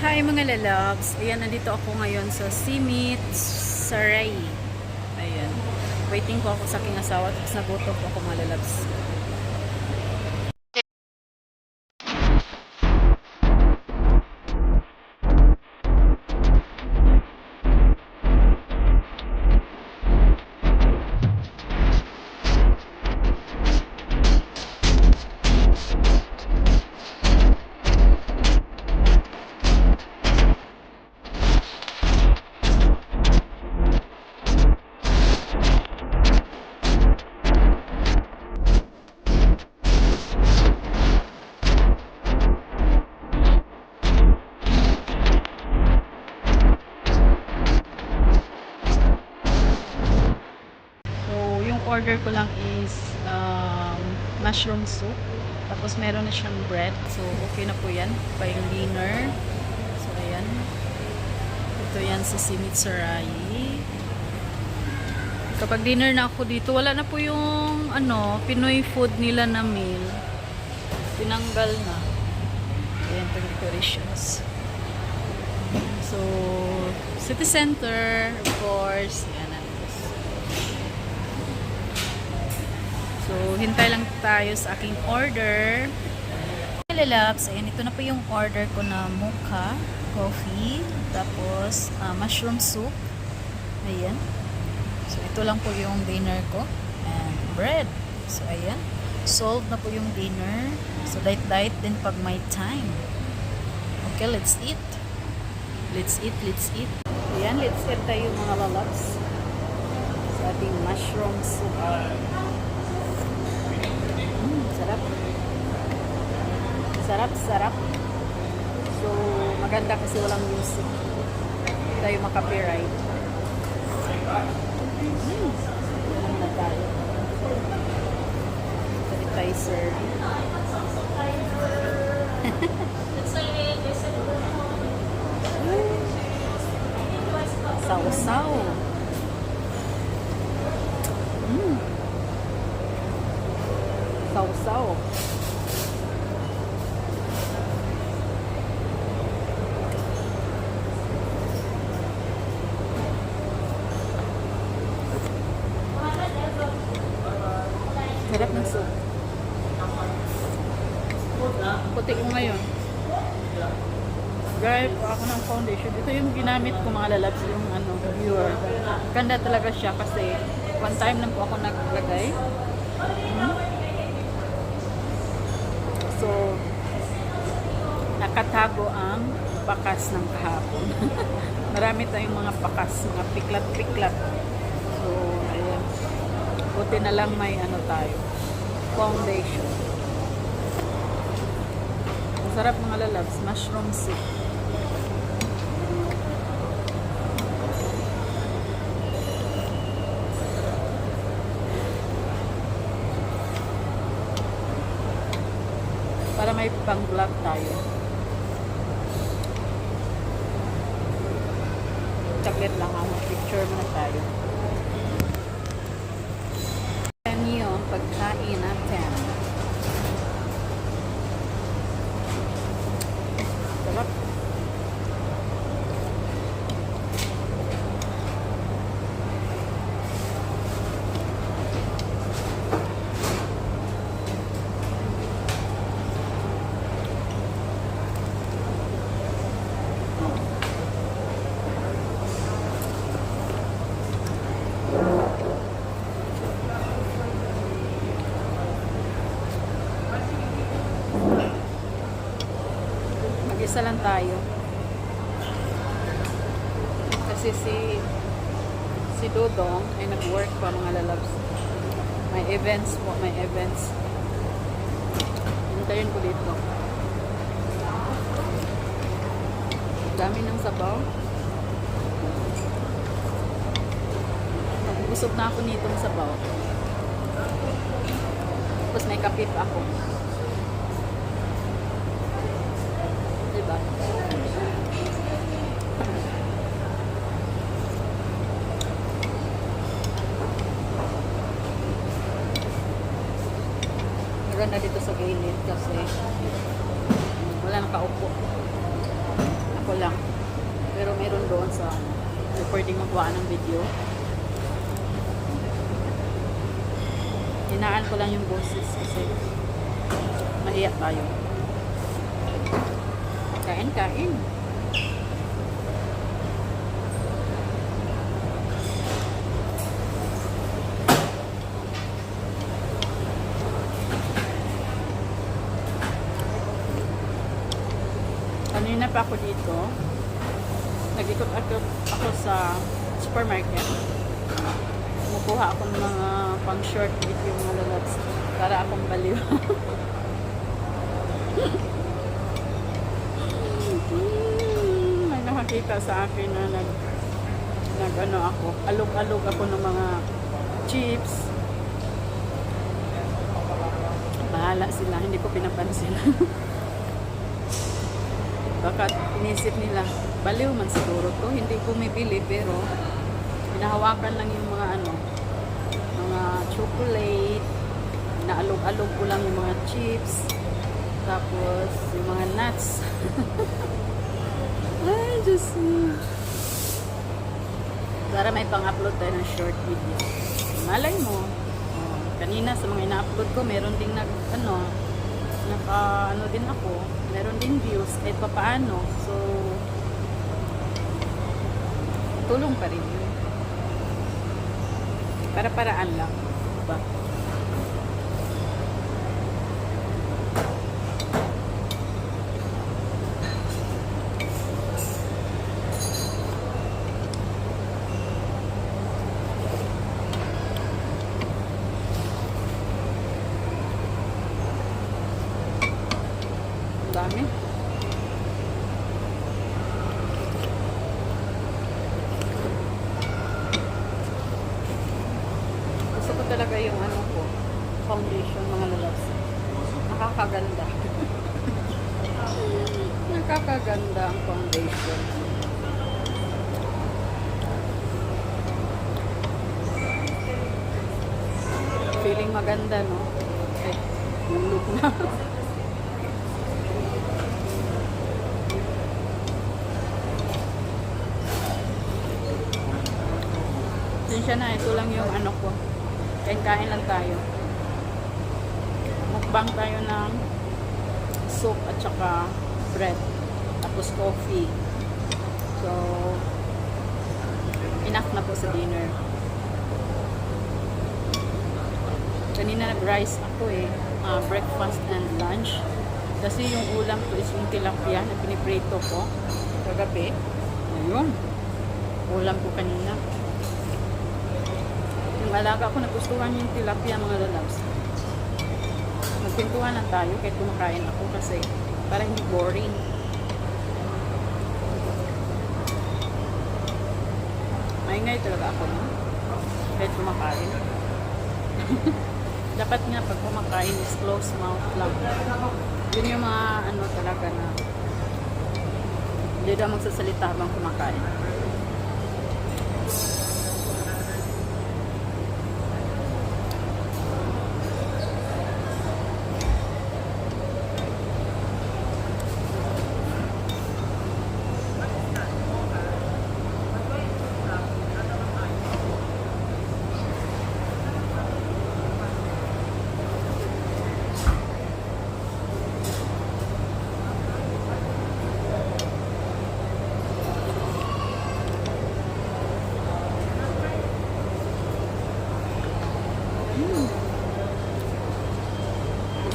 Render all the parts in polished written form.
Hi mga lalabs. Ayan, nandito ako ngayon sa Simit Saray. Ayan. Waiting po ako sa aking asawa. Tapos nagutom po ako mga lalabs. So, yung order ko lang is mushroom soup. Tapos meron na siyang bread. So, okay na po yan. Pa yung dinner. So, ayan. Ito yan sa Simit Saray. Kapag dinner na ako dito, wala na po yung Pinoy food nila na meal. Tinanggal na. Ayan, pag decorations. So, city center, of course. Ayan. So, hintay lang tayo sa aking order. Hello loves, ayan, ito na po yung order ko na mocha, coffee, tapos mushroom soup. Ayan. So, ito lang po yung dinner ko. And bread. So, ayan. Solved na po yung dinner. So, diet din pag may time. Okay, let's eat. Let's eat. Ayan, let's eat tayo mga loves. Sa ating mushroom soup. Sarap. So, maganda kasi walang music. Hindi tayo makapiright. Alam na tayo. Appetizer. Saw-saw. Saw-saw. Sarap ng soup. Puti ko ngayon. Gaya po ako ng foundation. Ito yung ginamit ko mga lalabs, yung viewer. Ganda talaga siya kasi one time lang po ako naglagay. So, nakatago ang bakas ng kahapon. Marami tayong mga bakas, mga piklat-piklat. So, ayan. Buti na lang may tayo. Foundation. Masarap mga lalabs. Mushroom soup. Para may pang-vlog tayo. Tablet lang ako. Picture muna tayo. Ayan yung pagkain natin. Sarap. Mag-isa lang tayo. Kasi si Dodong ay nag-work pa mga lalabs. May events po, may events. Hintayin ko dito. Dami ng sabaw. Busog na ako nitong sabaw. Tapos may kapit ako. Diba? Meron na dito sa gilid kasi wala nang kaupo. Ako lang. Pero meron doon sa pwedeng magkuha ng video. Hinaan ko lang yung boses kasi mahiya tayo. Kain, kain. Kanina pa ako dito. Nag-ikot-akot ako sa supermarket. Kumukuha ako ng mga pang short video mga lalabs para akong baliw. May nakakita sa akin na nag ako, alog-alog ako ng mga chips. Bahala sila, hindi ko pinapansin. Baka inisip nila, baliw man siguro to, hindi bumibili pero hinahawakan lang yung mga mga chocolate, naalog-alog ko lang yung mga chips, tapos yung mga nuts. Ay, Diyos mo. Para may pang-upload tayo ng short video. Malay mo, kanina sa mga ina-upload ko, meron ding din ako, meron din views kahit pa paano. So, tulong pa rin yun. Para-paraan lang. Diba? Dami. Gusto ko talaga yung foundation mga lalabs. Nakakaganda. Nakakaganda ang foundation. Feeling maganda, no? Yung look na. Siya na, ito lang yung ko. Kain-kain lang tayo. Mukbang tayo ng soup at saka bread. Tapos coffee. So, enough na po sa dinner. Kanina nag-rice ako breakfast and lunch. Kasi yung ulam ko is yung tilapia na piniprito ko kagabi. Ayun. Ulam ko kanina. Yung alaga ko nagustuhan yung tilapia mga lalabs. Magpintuhan lang tayo kahit kumakain ako kasi para hindi boring. Maingay talaga ako, no? Kahit kumakain. Dapat nga pag kumakain is closed mouth lang. Yun yung mga talaga na hindi daw magsasalita habang kumakain.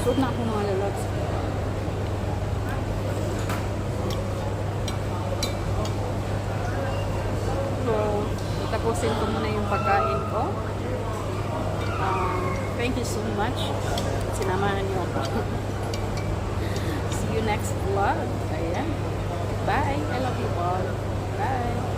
Busog na ako mga lalabs. So, tapusin ko muna yung pagkain ko. Thank you so much. Sinamahan niyo ako. See you next vlog. Ayan. Bye. I love you all. Bye.